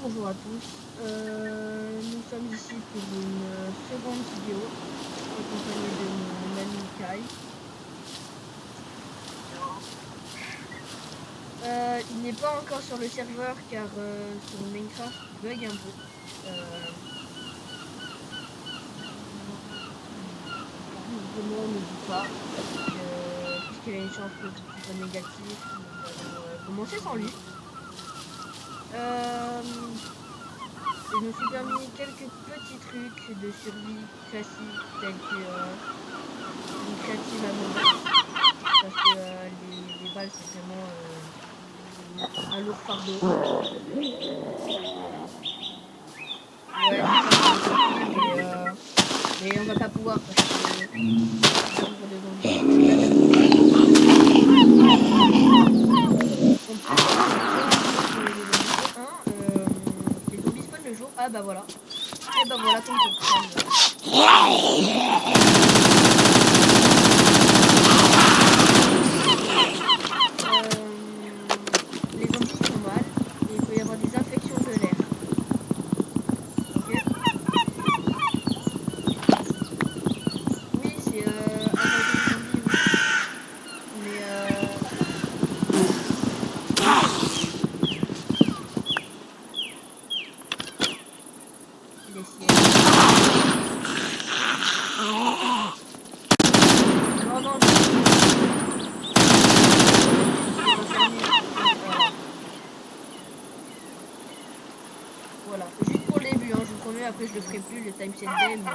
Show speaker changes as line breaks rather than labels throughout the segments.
bonjour à tous. Nous sommes ici pour une seconde vidéo accompagnée de mon ami Kai. Il n'est pas encore sur le serveur car sur Minecraft il bug un peu. Vraiment ne dit pas puisqu'il a une chance que ce soit négatif, nous allons commencer sans lui. Je me suis permis quelques petits trucs de survie classiques tels que une créative à mourir parce que les balles c'est vraiment un lourd fardeau. Ouais, c'est ça, j'ai compris, mais on va pas pouvoir parce que nombre de zombies. On peut les zombies spawnent le jour. Ah bah voilà. Et bah voilà ton tour crâne. Les zombies font mal et il peut y avoir des infections de l'air. Ok. Oui, c'est invasion de zombies, oui. Mais les sièges. Non, non, voilà, juste pour le début, hein, je vous promets, après je le ferai plus, le time set day, mais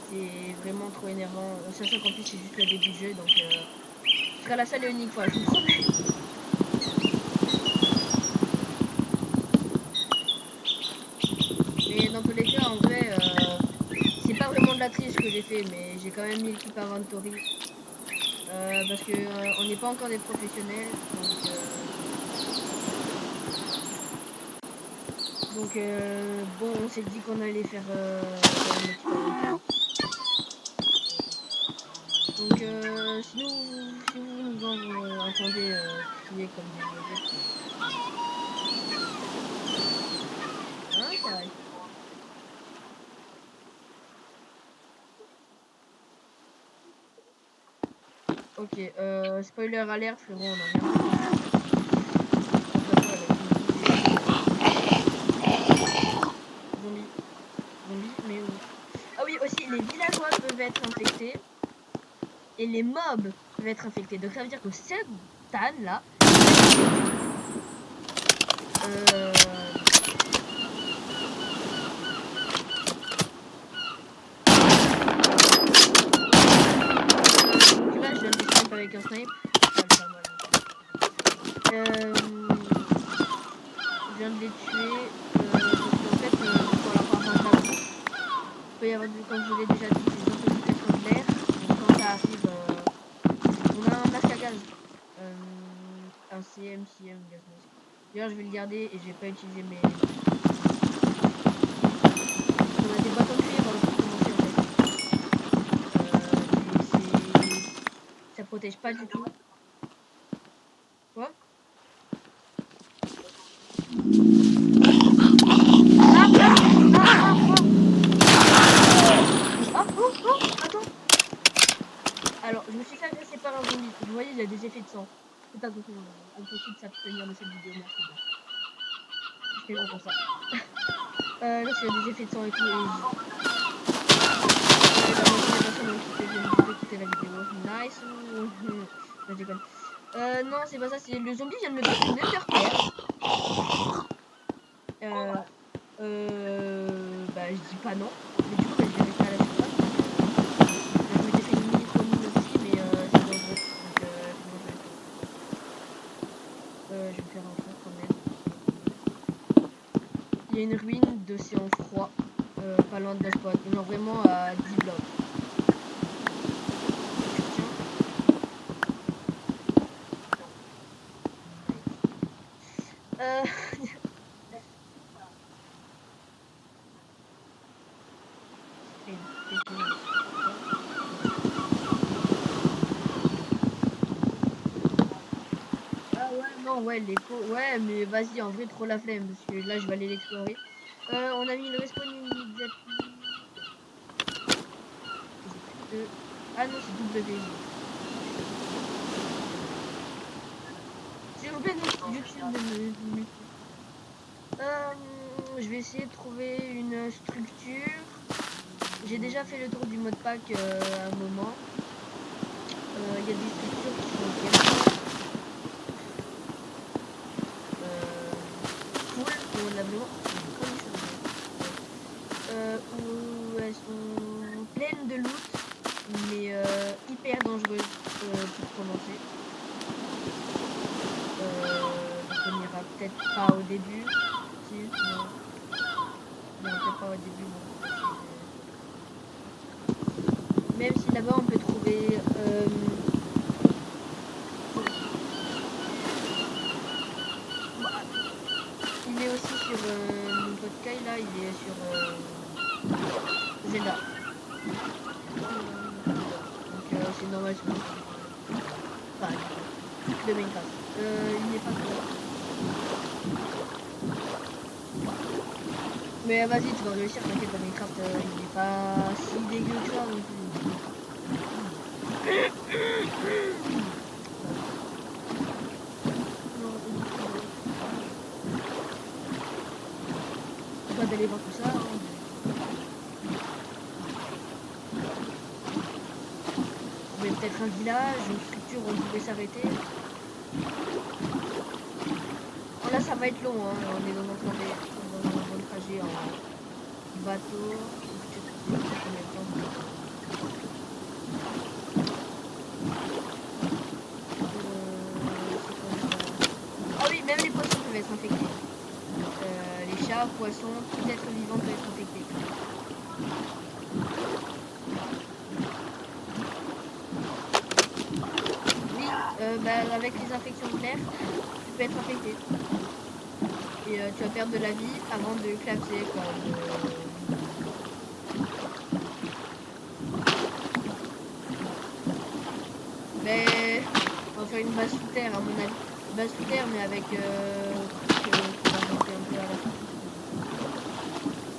c'est vraiment trop énervant, sachant qu'en plus c'est juste le début du jeu, donc ce sera la seule et unique fois, je vous promets. Mais dans tous les cas, en vrai, c'est pas vraiment de la triche que j'ai fait, mais j'ai quand même mis l'équipe inventory, parce que on n'est pas encore des professionnels, donc bon, on s'est dit qu'on allait faire une équipe inventory. Donc si vous nous entendez crier comme des idiots, hein, ça arrive. Ok, spoiler alert, frérot, on a rien fait. Zombie. Zombie, mais où? Ah oui, aussi, les villageois peuvent être infectés. Et les mobs peuvent être infectés. Donc ça veut dire que cette tanne là. Donc là, je viens de les snipe avec un snipe. Je viens de les tuer. Parce qu'en fait, pour leur avoir de la bouffe, il peut y avoir, comme je vous l'ai déjà dit, des intoxications de l'air. Donc quand ça arrive, on a un masque à gaz. Un CM gaz mask. D'ailleurs, je vais le garder et je vais pas utiliser mes. On a des bâtons de cuivre pour commencer en fait. Ça protège pas du tout. Quoi? Attends. Alors, je me suis fait agresser par un zombie. Vous voyez, il y a des effets de sang. Faites attention, impossible de s'abstenir de cette vidéo, merci bien. Je fais gros pour ça. Là, il y a des effets de sang et tout. Et la moitié des personnes ont quitté, viennent juste de quitter la vidéo. Nice ou. Non, je déconne. Non, c'est pas ça, c'est le zombie vient de me donner une enderpearl. Bah, je dis pas non. Mais du coup, bah, je vais rester à la surface. Là, je m'étais fait une mini-mine aussi, mais c'est dangereux. Donc, moi, je vais faire. Je vais me faire un feu quand même. Il y a une ruine d'océan froid, pas loin de la spot. Genre vraiment à 10 blocs. Ah ouais, non, Non, ouais, l'écho. Ouais, mais vas-y, en vrai, trop la flemme. Parce que là, je vais aller l'explorer. On a mis le respawn immédiately. J'ai plus de. Ah non, c'est W. J'ai oublié YouTube de me muter. Je vais essayer de trouver une structure. J'ai déjà fait le tour du modpack à un moment. Il y a des structures qui sont vraiment cool, où on a vraiment comme où elles sont pleines de loot, mais hyper dangereuses pour commencer. Donc on ira peut-être pas au début. Si, non. On ira peut-être pas au début, non. Même si là-bas on peut trouver il est aussi sur mon podcast là, il est sur Zelda. Donc c'est normal sur enfin, de Minecraft. Il n'est pas trop. Mais vas-y, tu vas réussir, t'inquiète, dans Minecraft, il n'est pas si dégueu que ça non plus. Pas d'aller voir tout ça. Hein. Mais peut-être un village, une structure où on pouvait s'arrêter. Bon, là, ça va être long, hein. On est dans un trajet en bateau. Ah oui, même les poissons peuvent être infectés. Les chats, poissons, tout être vivant peut être infecté. Oui, avec les infections de l'air, tu peux être infecté. Et tu vas perdre de la vie avant de collapser, quoi. Mais on va faire une base sous terre à mon avis. Une base sous terre mais avec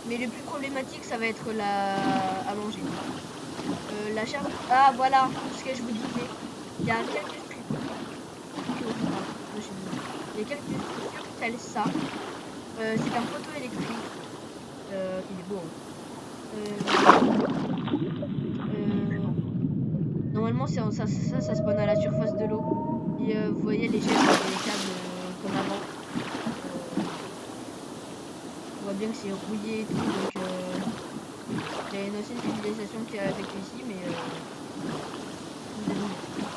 mais le plus problématique ça va être à manger. La charge. Ah voilà ce que je vous disais. Il y a quelques structures. Il y a quelques structures telles ça. C'est un poteau électrique. Il est beau. Normalement, ça spawn à la surface de l'eau. Et vous voyez les chaînes et les câbles comme avant. On voit bien que c'est rouillé et tout. Donc, il y a une ancienne civilisation qui a vécu ici, mais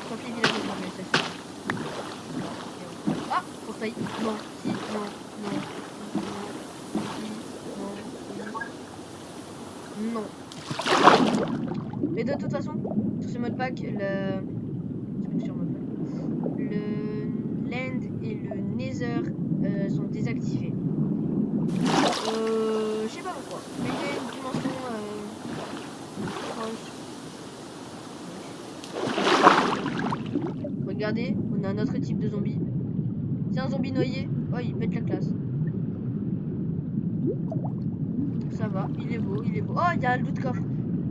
toutes les villages de civilisation. Ah, portail. Non, si, non, non, non, non. Mais de toute façon, sur ce modpack, le Land et le Nether sont désactivés. Je sais pas pourquoi, mais il y a une dimension proche. Regardez, on a un autre type de zombie. C'est un zombie noyé. Oh, il pète la classe. Ça va, il est beau, il est beau. Oh, il y a un loot coffre.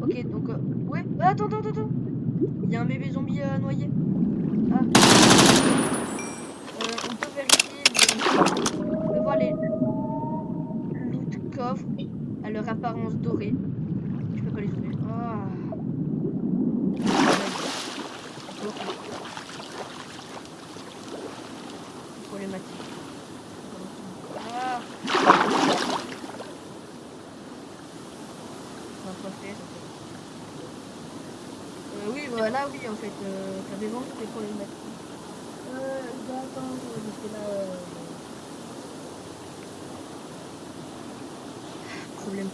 Ok, donc ouais. Attends. Il y a un bébé zombie noyé. Ah. On peut vérifier. On peut voir les loot coffres à leur apparence dorée. Je peux pas les ouvrir. Ah. Problématique. Ah. Oui, voilà, oui, en fait, t'as raison, c'est problématique. D'accord, parce que là,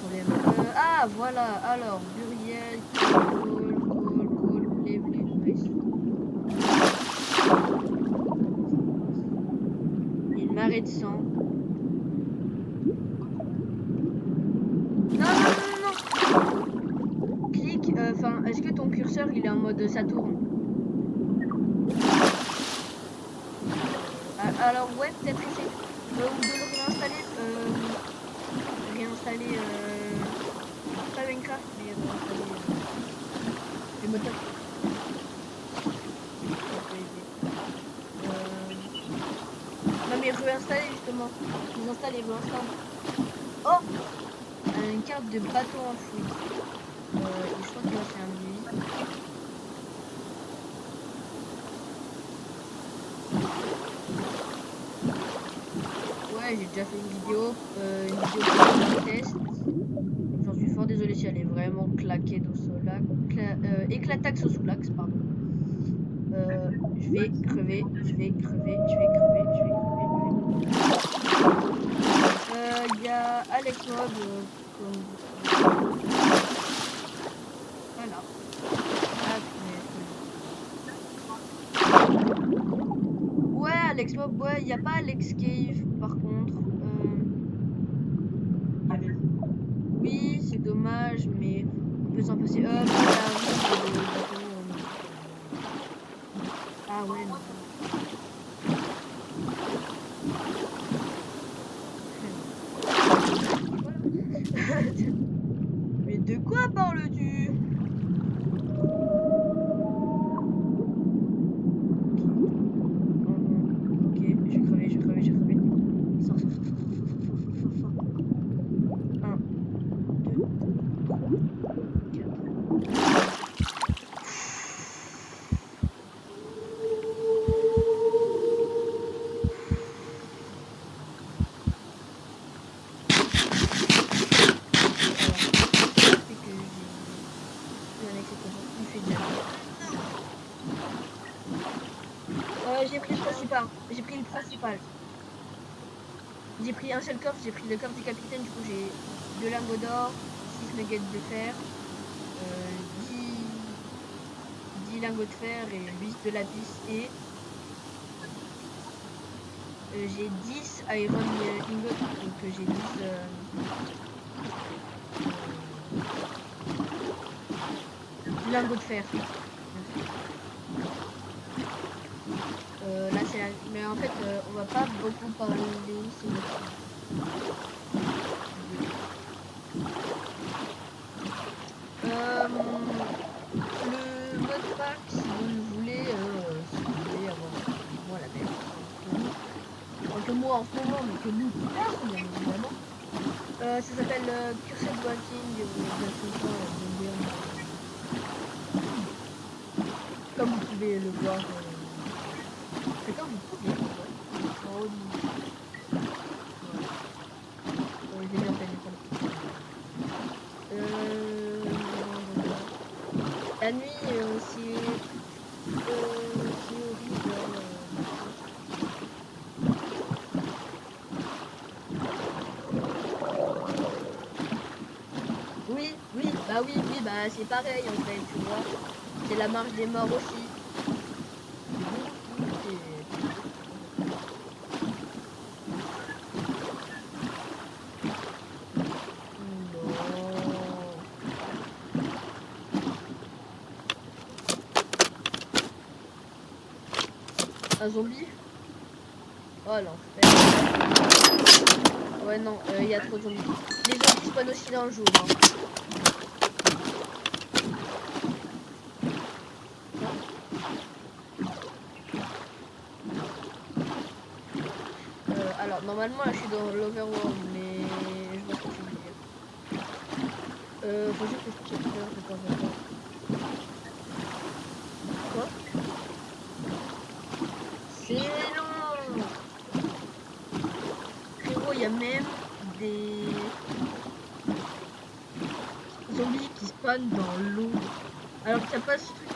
problème. Ah, voilà, alors, Buriel, Cole, blé, nice. Une marée de sang. Non. Clique, enfin, est-ce que ton curseur, il est en mode ça tourne? alors ouais, peut-être essayer ou de le réinstaller. Réinstaller pas Minecraft, mais réinstaller le moteur. Ça peut aider. Non mais réinstaller justement. Désinstaller, réinstaller. Oh, une carte de bateau enfoui. Et je crois que c'est un lui. Ouais, j'ai déjà fait une vidéo de test. J'en suis fort désolé si elle est vraiment claquée dans ce lac. Éclataxe au sous-lax, pardon. Je vais crever. Il y a Alex Mob comme voilà. Ouais, Alex Mob, ouais, il n'y a pas Alex Cave par contre. Oui, c'est dommage, mais on peut s'en passer. Ah ouais, non. Mais de quoi parles-tu? Ok, j'ai crevé. Sors. 1, 2, 3, 4. J'ai pris le principal. J'ai pris un seul coffre, j'ai pris le coffre du capitaine, du coup j'ai 2 lingots d'or, 6 nuggets de fer, 10 lingots de fer et 8 de lapis et j'ai 10 iron ingots, donc j'ai 10 lingots de fer. Là c'est la... Mais en fait on va pas beaucoup parler, c'est le mode pack si vous le voulez, si vous voulez avoir moi la même. Que moi en ce moment, mais que nous plus tard, bien évidemment. Ça s'appelle Cursed Walking comme vous pouvez le voir. C'est comme vous pouvez le voir. En haut du... J'ai bien fait la nuit, c'est horrible. Oui, bah c'est pareil en fait, tu vois. C'est la marche des morts aussi. Un zombie? Oh l'enfer. Ouais non, il y a trop de zombies. Les zombies spawnent aussi dans le jour. Hein. Alors normalement là je suis dans l'overworld, mais je vois ce que tu veux dire. Faut juste que je check de temps en temps. Quoi? C'est long. Frérot, il y a même des zombies qui spawnent dans l'eau. Alors qu'il n'y a pas de structure.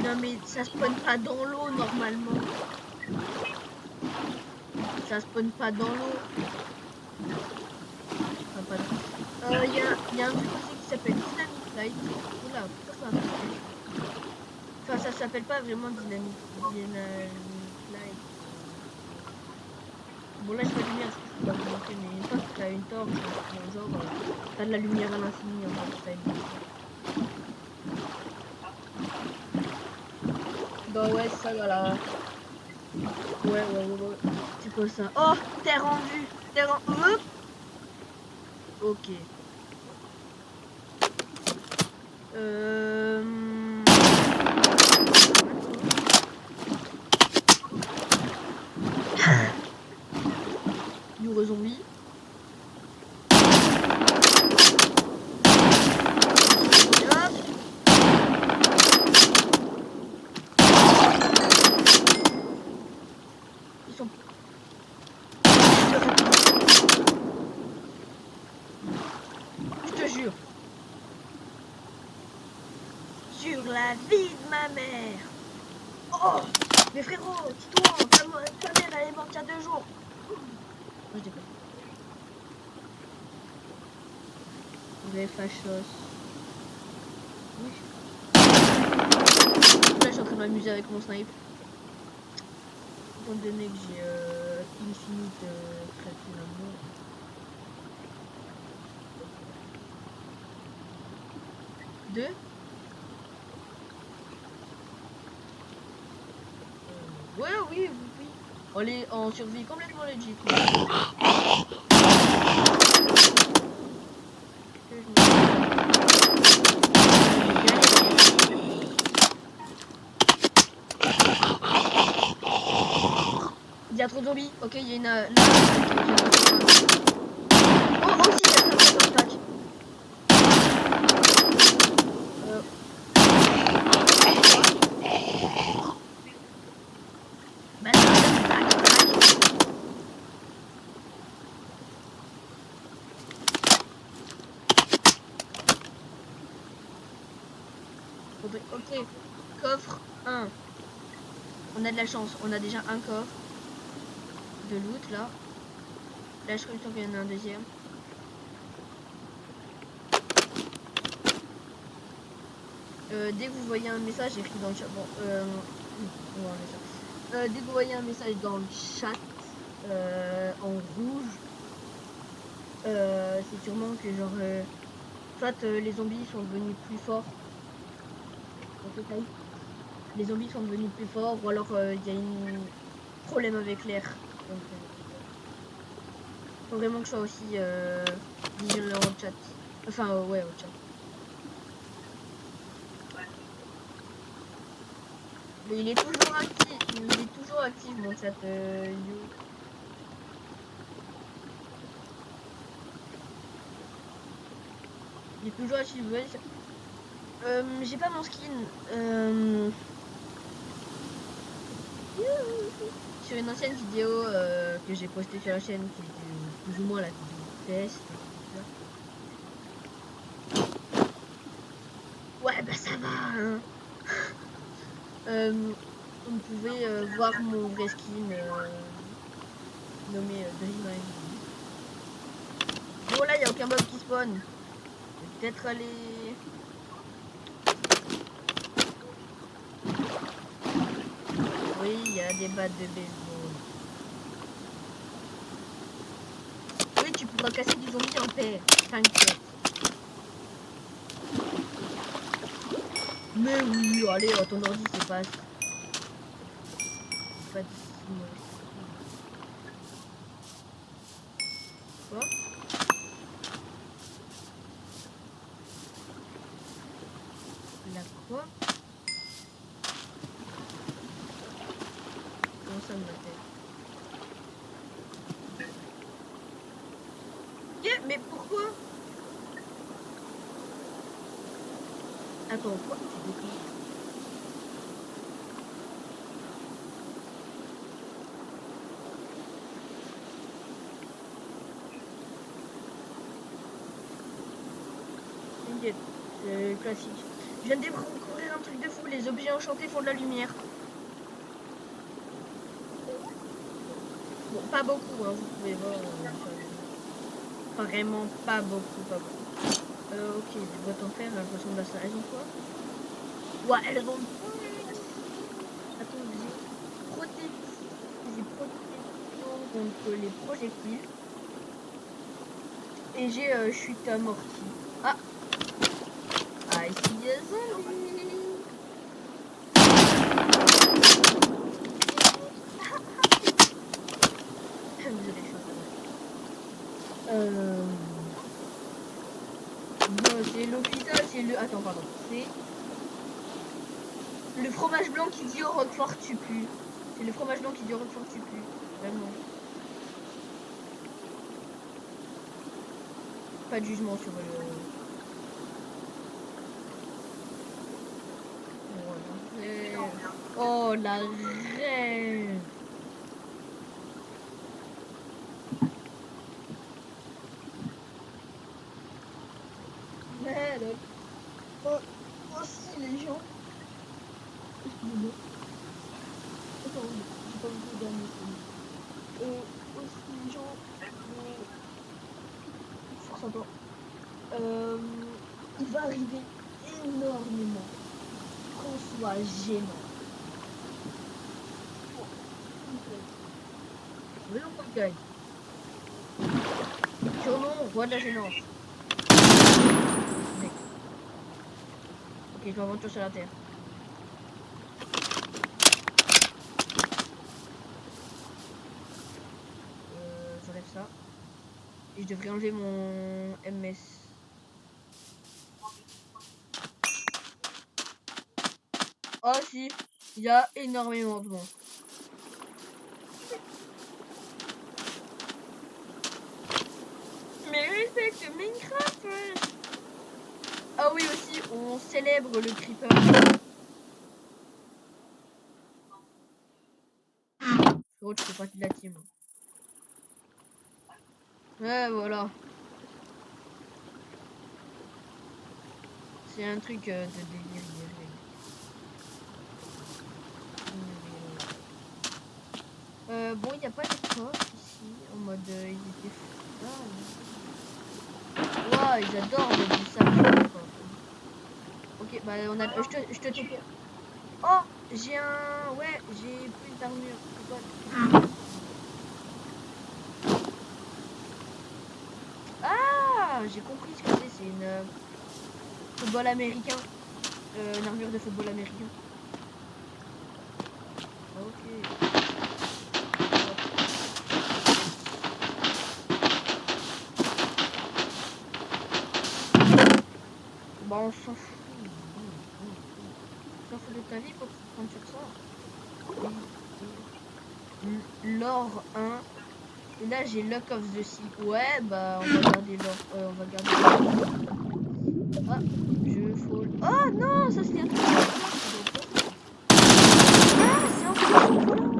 Non mais ça spawn pas dans l'eau normalement. Ça spawn pas dans l'eau. Il y a un truc aussi qui s'appelle Dynamic Flight. Oula, pourquoi ça s'appelle? Enfin, ça s'appelle pas vraiment Dynamic Flight. Bon, là, j'ai pas de lumière, je peux pas vous montrer, mais une fois que t'as une torche, genre, t'as de la lumière à l'infini en fait. Bah ouais, c'est ça, voilà. Ouais. C'est quoi ça? Oh, t'es rendu. T'es rendu. Ok. You're zombie. Ils sont... Je te jure. Sur la vie de ma mère. Oh, mais frérot, dis-toi, ta mère elle est morte il y a 2 jours. Moi je déconne. Vous avez fachos. Oui. Là je suis en train de m'amuser avec mon snipe. Étant donné que j'ai infinite créature d'amour. Deux. Ouais, oui. On est en survie complètement legit. Il y a trop de zombies. Ok, il y a une là. Oh, aussi, il y a ça dans le pack. Ok, coffre 1. On a de la chance, on a déjà un coffre de loot là. Là, je crois qu'il y en a un deuxième. Dès que vous voyez un message écrit dans le chat, bon, dès que vous voyez un message dans le chat en rouge, c'est sûrement que genre, soit les zombies sont devenus plus forts. Les zombies sont devenus plus forts, ou alors il y a un problème avec l'air. Donc, faut vraiment que je sois aussi vigilant au chat. Enfin, ouais, au chat. Mais il est toujours actif mon chat You. Il est toujours actif. Ouais, j'ai pas mon skin. Sur une ancienne vidéo que j'ai postée sur la chaîne, qui était plus ou moins la vidéo test. Ouais, bah ça va. Hein. Vous pouvez voir mon vrai skin nommé Dream. Bon, là, il n'y a aucun mob qui spawn. Peut-être aller. Oui, il y a des battes de baseball. Oui, tu pourras casser du zombie en paix. T'inquiète. Mais oui, allez, ton ordi c'est pas. Pas de. Quoi? La quoi? Comment ça me tête? Yeah, mais pourquoi? Attends, quoi? Tu déconnes? T'inquiète, c'est classique. Je viens de découvrir un truc de fou, les objets enchantés font de la lumière. Bon, pas beaucoup, hein, vous pouvez voir. Vraiment pas beaucoup, ok, des boîtes en fer, j'ai l'impression de la elles ont quoi? Ouais, elles ont... Attends, j'ai protection contre les projectiles. Et j'ai chute amortie. Ah! Ah, ici, il y a zombie! le... Attends, pardon. C'est le fromage blanc qui dit au roquefort tu pues. C'est le fromage blanc qui dit au roquefort tu pues. Vraiment. Pas de jugement sur le... Oh la reine. Merde. Oh, aussi les gens. Excusez-moi. Attends, j'ai pas beaucoup d'amis. Aussi les gens. Fort sympa. Il va arriver énormément qu'on soit gênant. Voyons pas de gagne. Surnom, roi de la gênance. Ok, je m'aventure sur la terre. J'enlève ça. Et je devrais enlever mon MS. Oh si, il y a énormément de monde. Mais respecte Minecraft. Ah oui aussi, on célèbre le creeper. Oh, tu fais partie de la team. Ouais, voilà. C'est un truc de délire. Bon, il n'y a pas de coffre ici, en mode ils étaient fous. Waouh, ils adorent le sable. Ok, bah on a. Je te TP. Oh, j'ai un. Ouais, j'ai plus d'armure. Ah, j'ai compris ce que c'est. C'est une football américain. Une armure de football américain. Ok. Bah on s'en fout. On s'en fout de ta vie pour se prendre sur ça. L'or 1. Et là j'ai Luck of the Sea. Ouais, bah on va garder l'or. On va garder l'or. Ah, je fall. Oh non, ça c'est un truc. Ah, c'est un truc volant.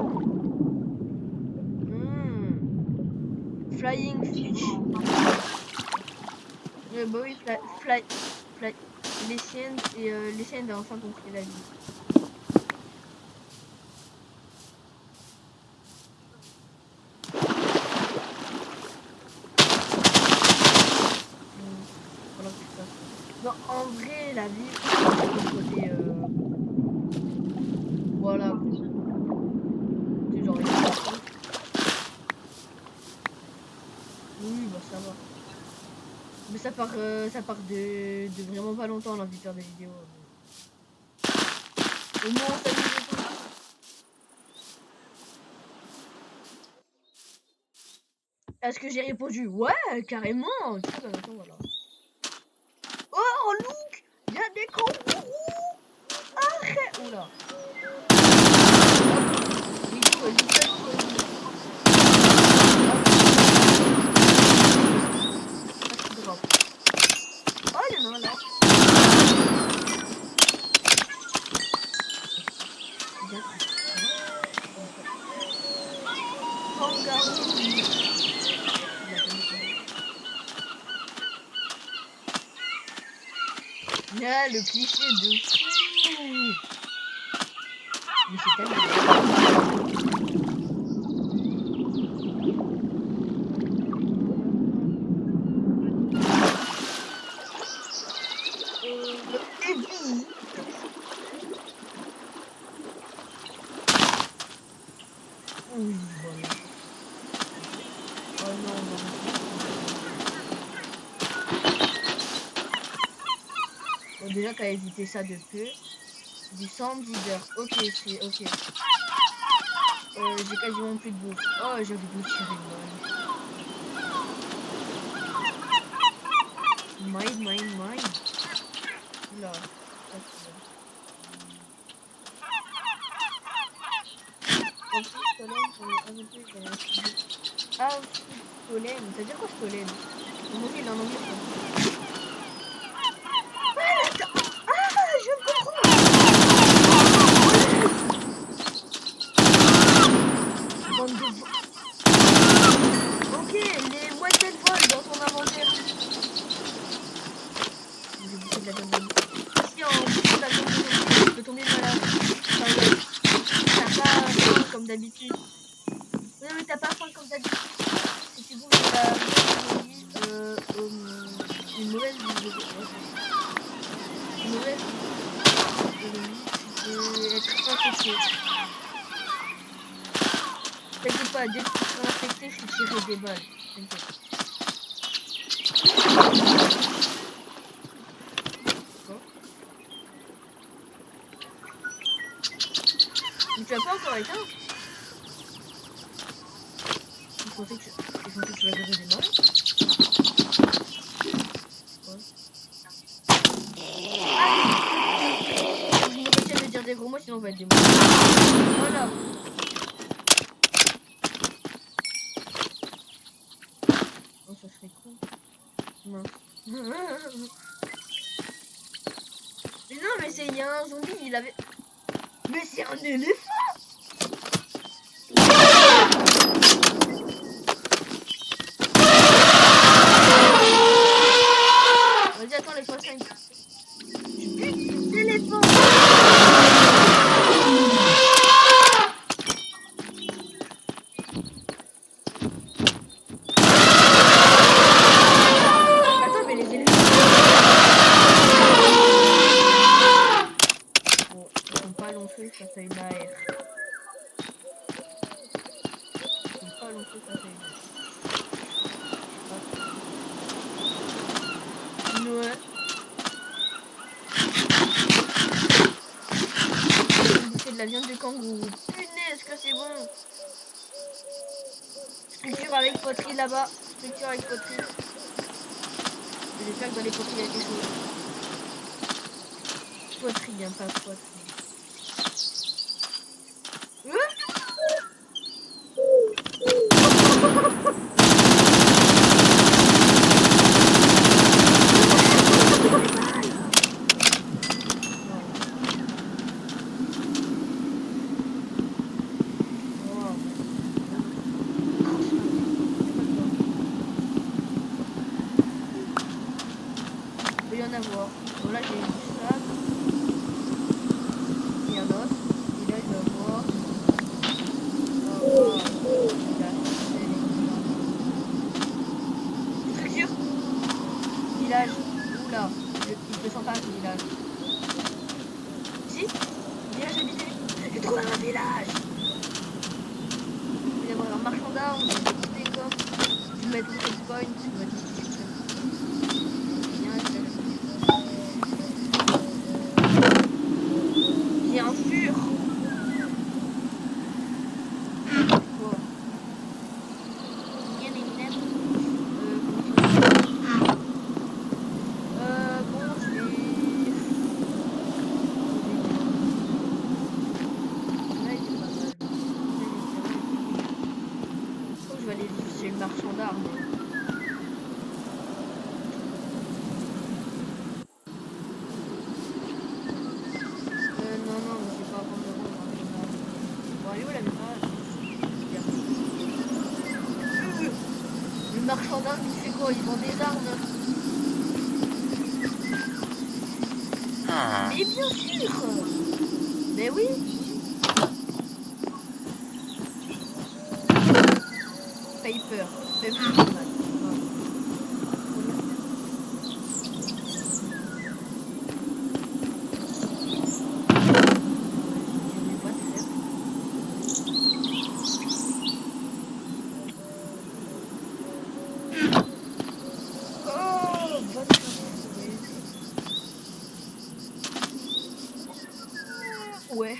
Flying fish. Bah oui, fly. Les siennes a enfin compris la vie. Voilà, c'est ça. Non, en vrai, la vie, côté voilà. C'est genre oui, bah ça va. Mais ça part de vraiment pas longtemps l'envie de faire des vidéos. Au moins on s'amuse et tout. Est-ce que j'ai répondu? Ouais, carrément. Attends, voilà. Oh, look, il y a des kangourous. Arrête. Oula. Oh, il y en a un là. Ah, le cliché de fou. Mais c'est tellement... Oui, voilà. Oh non, bon, déjà t'as évité ça de peu. Du sand leader. Ok, c'est ok. J'ai quasiment plus de bouffe. Oh, j'ai envie de me tirer une balle. Mine. Oula. En plus, Stollen, pour les inventés, il y a un studio. Ah, Stollen. Ça veut dire quoi, Stollen? Mon dieu, il est en anglais, quoi. Ah, je comprends! Bande de... Ok, les moitiés de vol dans ton inventaire. J'ai bouffé de la viande de loup. Si en bouffant de la viande de loup, tu peux tomber malade. Enfin, t'as pas faim comme d'habitude. Non mais t'as pas faim comme d'habitude. Si tu bouffes de la viande de loup, une mauvaise ergonomie, tu peux être infecté. T'inquiète pas, dès que tu seras infecté, je te tirerai des balles. T'inquiète. Bon. Mais tu as pas encore éteint? Je pensais que tu l'avais redémarré. Ouais. Je me retiens de dire des gros mots, sinon on va être des mots. Voilà. Oh, ça serait con. Mince. Mais non, mais c'est, il y a un zombie, il avait... Mais c'est un éléphant! Vas-y, attends, les fois 5. Tu butes des éléphants! Attends, mais les éléphants... Bon, ils sont pas long feu, ça fait une AR. Ils sont pas long feu, ça fait une AR. Ouais. Bouffer de la viande de kangourou. Punaise que c'est bon. Structure avec poterie là-bas. Structure avec poterie. J'espère que dans les poteries il y a quelque chose. Poterie, hein, pas poterie. Il peut y en avoir. Bon, là j'ai du sable. Il y a un os. Et là je vais avoir. Structure. Village. Oula. Il peut s'en passer ce village. Si. Village habité. J'ai trouvé un village. Il va y avoir un marchand d'armes. Des coffres. Je vais mettre mon checkpoint. Je vais mettre mon checkpoint. J'ai un fur. Je vais aller chez le marchand d'armes. Non, non, mais c'est pas avant de rendre le marchand d'armes. Bon, allez où la métrage? Le marchand d'armes, il fait quoi? Il vend des armes. Mais bien sûr! Mais oui! Paper. Paper. Ouais,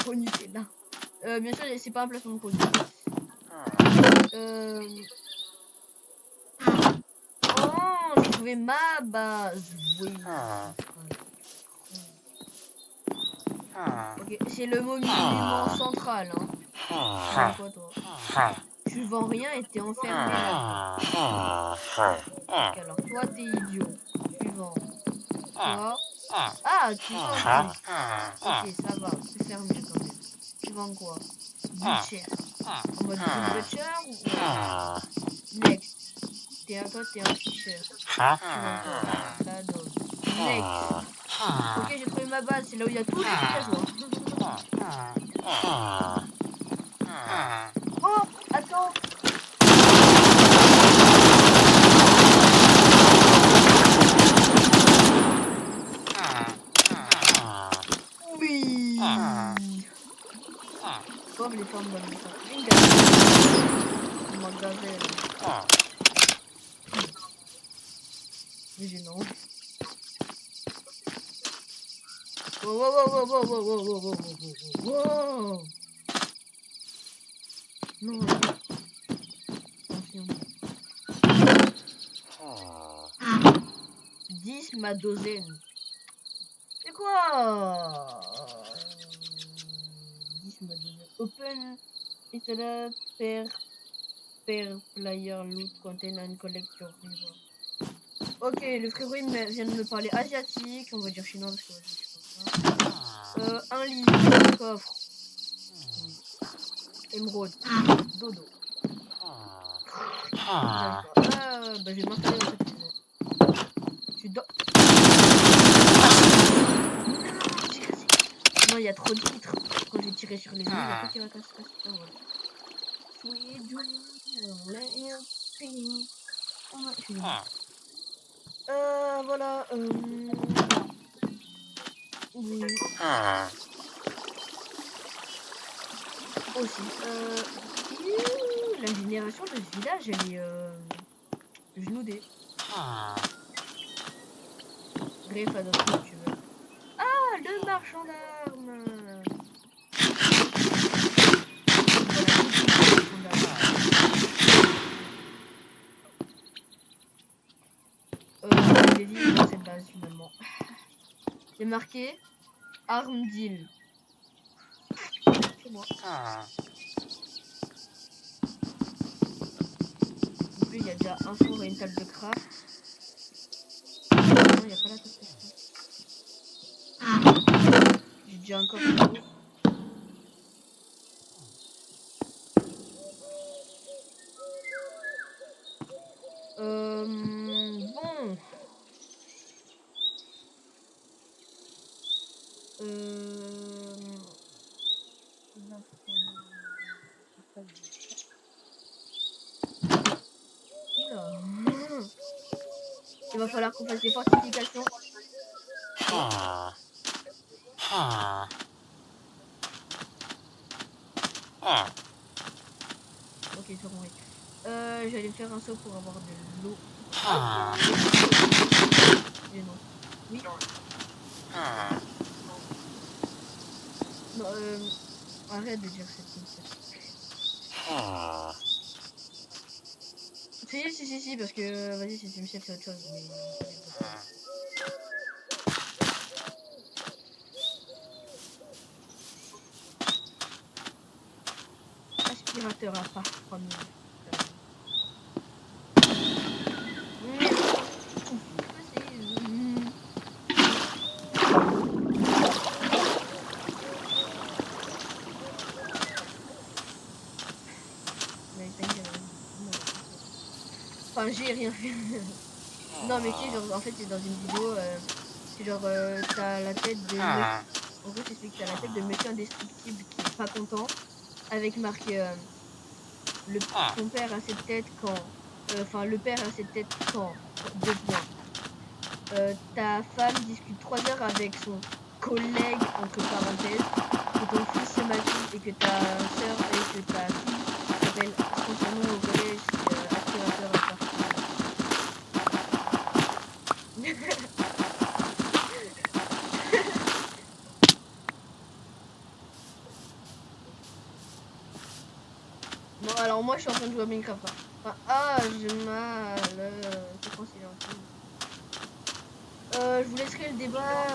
au Nutella. Bien sûr, c'est pas un placement de produit. Oh, j'ai trouvé ma base. Oui. Ok, c'est le monument central, hein. Tu vends quoi, toi? Tu vends rien et t'es enfermé là-dedans. Ok, alors toi, t'es idiot. Tu vends. Toi. Ah, tu vends un truc. Ok, ça va. C'est fermé quand même. Tu vends quoi? Butcher. En mode Dream Butcher ou Next. Toi, t'es un fisher. Tu vends quoi? La dog. Next. Ok, j'ai trouvé ma base. C'est là où il y a tous les trucs à joie. Oh, attends. Oui. Comme les femmes dans le temps. Magasin. Mais gênant. Wow, wow, wow, wow, wow, wow, wow, wow, wow, wow. Non. Attention. 10 ma douzaine. C'est quoi 10 ma douzaine. Open installer per player loot contain and collect your river. Ok, le frérot vient de me parler asiatique, on va dire chinois parce que je sais pas. Un lit, un coffre. Oui. Émeraude. Dodo. Bah je vais m'installer dans cette maison. Tu dors. Non, il y a trop de titres. Quand j'ai tiré sur les murs, il y a tout qui va casser. Ah, voilà. Sweet dream, let your dream. Voilà. Oui. Aussi. La génération de ce village, elle est genoudée. Greffe à d'autres si tu veux. Ah, le marchand d'armes. Je vais vivre dans cette base finalement. C'est marqué arme deal. C'est moi. En plus, il y a déjà un four et une table de craft. Non, il n'y a pas la table de craft. J'ai déjà un coffre d'eau. Bon. Oula. Il va falloir qu'on fasse des fortifications. Ok, c'est bon, oui. J'allais faire un saut pour avoir de l'eau. Mais non. Oui. Non, arrête de dire cette chose. Si, parce que vas-y, c'est Sim 7, c'est autre chose. Mais... aspirateur à part 3000. Enfin, j'ai rien fait. Non, mais tu sais, genre, en fait, c'est dans une vidéo, c'est genre, t'as la tête de... En gros, t'expliques, t'as la tête de monsieur indestructible qui est pas content, avec marqué, ton père a cette tête quand... Enfin, le père a cette tête quand... 2 points. Ta femme discute 3 heures avec son collègue, entre parenthèses, que ton fils se maquille et que ta soeur et que ta fille s'appelle son nom au collège, aspirateur à part. Non, alors moi je suis en train de jouer à Minecraft. Enfin, j'ai mal. C'est quoi, c'est gentil. Je vous laisserai le débat.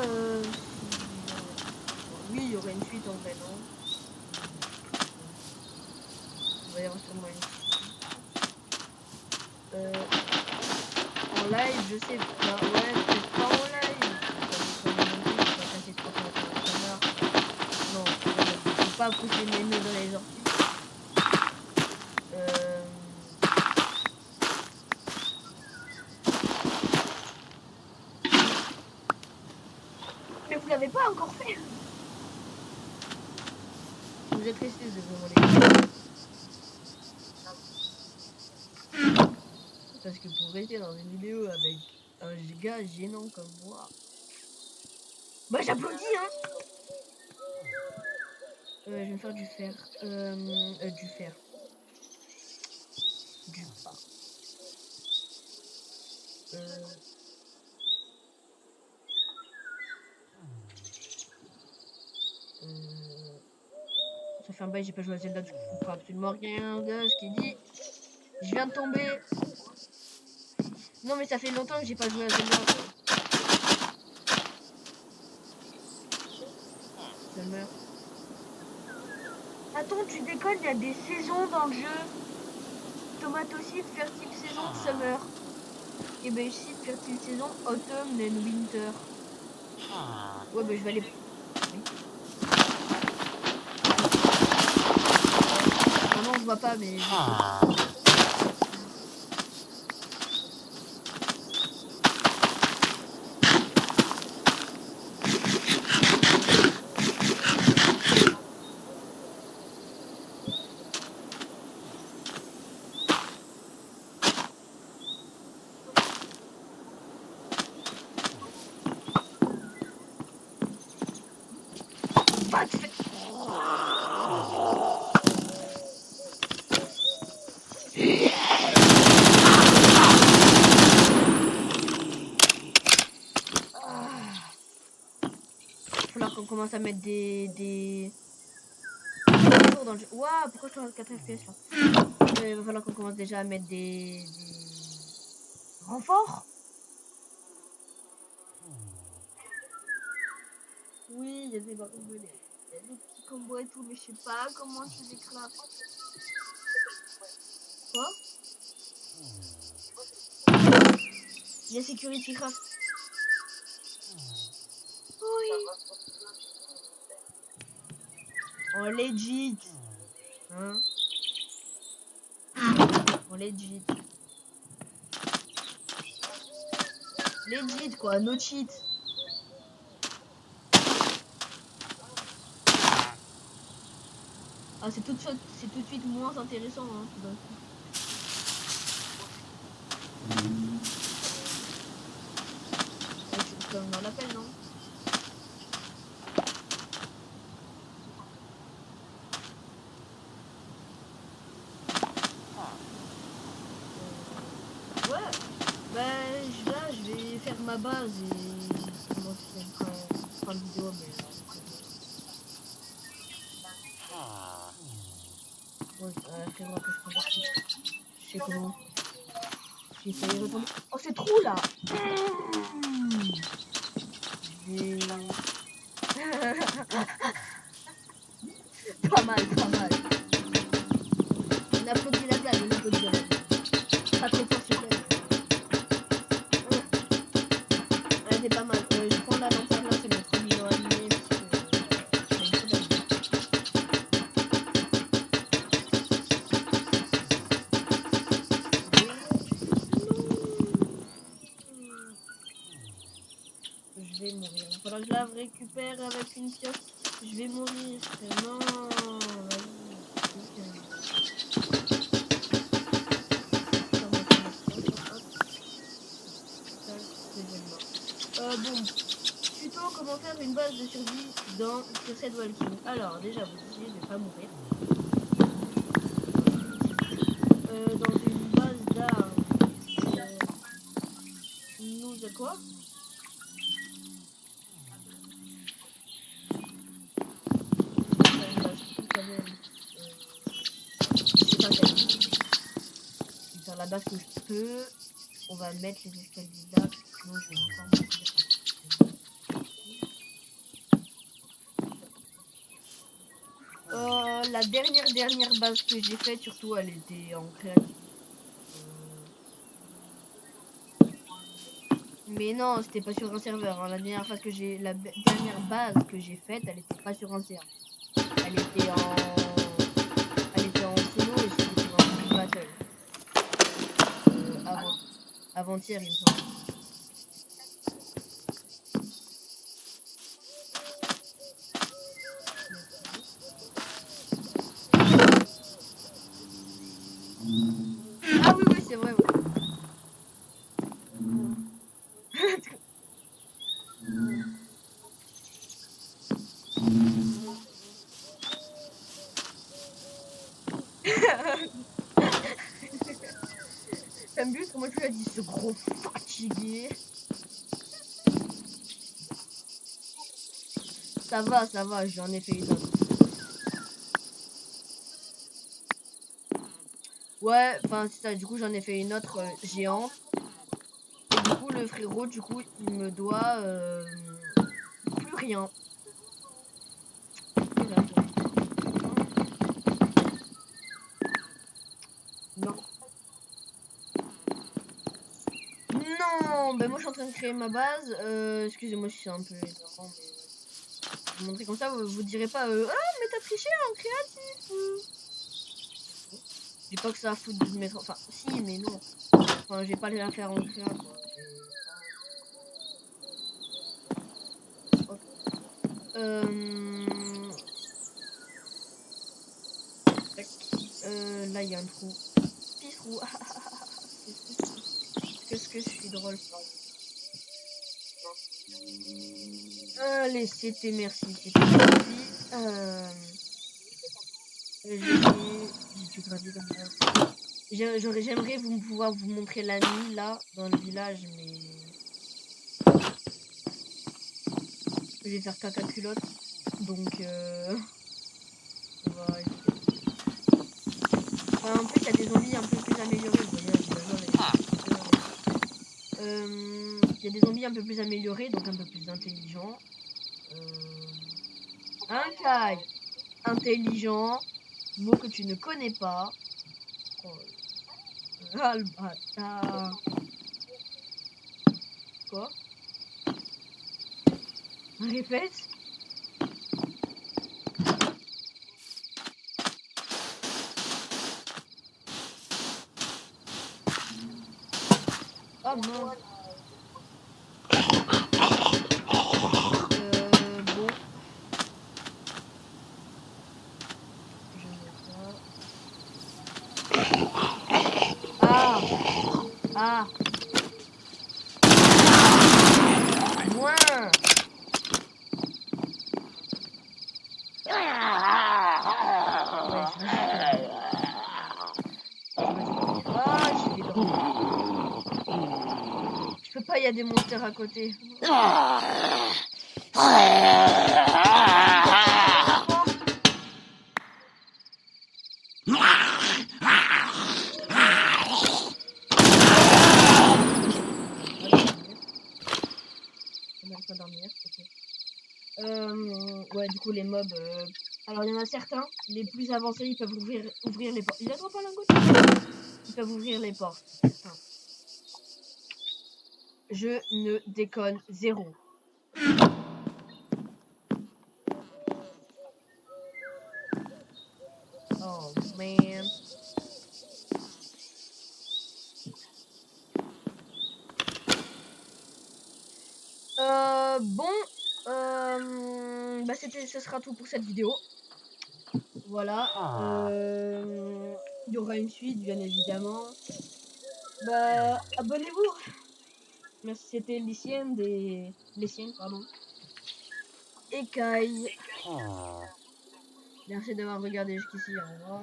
Oui, il y aurait une suite en vrai, non? Il va y avoir sûrement une suite. En live, je sais pas. Ouais, peut-être pas en live. Ça dépend de mon truc, je vais passer 3 fois sur la summer. Non, faut pas pousser mes nœuds dans les orties. Mais vous l'avez pas encore fait. Si vous êtes restés, vous devez rouler. Parce que pour rester dans une vidéo avec un gars gênant comme moi, bah j'applaudis hein. Je vais me faire du fer. Du fer. Du pain. Ça fait un bail, j'ai pas joué à Zelda, du coup, je comprends absolument rien de ce qu'il dit. Je viens de tomber. Non, mais ça fait longtemps que j'ai pas joué à Zelda. Ça meurt. Attends, tu déconnes, il y a des saisons dans le jeu. Tomatocide, fertile saison, summer. Et ben ici, fertile saison, autumn and winter. Ouais, ben je vais aller. Oui. Vraiment, on se voit pas, mais. Va te faire. Il va falloir qu'on commence à mettre des tours dans le jeu. Waouh, pourquoi je suis en 4 FPS là? Il va falloir qu'on commence déjà à mettre des renforts. Oui, il y a des barbelés. Il y a des petits combos et tout, mais je sais pas comment tu les crafts. Quoi? Il y a Security Craft. Oui. En legit. Hein? En legit. Legit quoi, no cheat. Ah, c'est tout de suite moins intéressant, hein, tout d'un coup. C'est comme dans l'appel, non? Ouais. Bah, là, je vais faire ma base et commencer une fin de vidéo, mais ouais, frérot, après je prends des trucs. Je sais comment. J'ai failli répondre. Oh, c'est trop là! Je vais. Pas mal, pas mal. On applaudit la blague, on applaudit la blague. Pas trop fort, s'il te plaît. Ouais, c'est pas mal. Je prends la lanterne là, c'est mon premier animé parce que c'est une très belle idée. Je vais mourir. Il va falloir que je la récupère avec une pioche. Je vais mourir. Non, vas-y. Bon, tuto comment faire une base de survie sur cette Walking. Alors, déjà, vous essayez de ne pas mourir. Dans une base d'armes, nous a quoi? Je vais faire la base que je peux. On va mettre les escaliers là, parce que sinon je vais encore beaucoup de la dernière base que j'ai faite, surtout, elle était en créatif. Mais non, c'était pas sur un serveur. Hein. La dernière dernière base que j'ai faite, elle était pas sur un serveur. Elle était en solo et c'était sur un free battle. Avant-hier, il me semble. Ah oui, c'est vrai. Ouais. T'aimes bien comment tu l'as dit, ce gros fatigué. Ça va, j'en ai fait une autre. Ouais, enfin c'est ça, du coup j'en ai fait une autre géante. Et du coup le frérot, du coup, il me doit plus rien. Non. Non, ben moi je suis en train de créer ma base. Excusez-moi si c'est un peu énervant, mais je vais vous montrer comme ça, vous direz pas ah mais t'as triché en créatif. J'ai pas que ça à foutre de mettre. Enfin si mais non. Enfin j'ai pas les faire en créa quoi. Okay. Là il y a un trou. Petit trou. Qu'est-ce que je suis drôle. Allez, c'était merci. J'ai dû gratter comme ça. J'aimerais pouvoir vous montrer la nuit là dans le village, mais je vais faire caca culotte, donc on va éviter. Enfin, en plus, il y a des zombies un peu plus améliorés. Vous voyez, il y a des zombies un peu plus améliorés, donc un peu plus intelligents. Un Kai intelligent, mot que tu ne connais pas. Oh. Ah, le bâtard. Quoi? Répète. Oh non. Bon. Je mets ça. Ah. Moins. Ouais, je vais dormir. Je peux pas, il y a des monsters à côté. Pas dormir, ok. Ouais, du coup, les mobs. Alors, il y en a certains, les plus avancés, ils peuvent ouvrir les portes. Il a droit pas lingot. Ils peuvent ouvrir les portes. Enfin, je ne déconne zéro. Oh man. Bon, bah ce sera tout pour cette vidéo. Voilà. Il y aura une suite, bien évidemment. Bah, abonnez-vous. Merci, c'était Lycienne, pardon. Et Kai. Merci d'avoir regardé jusqu'ici. Au revoir.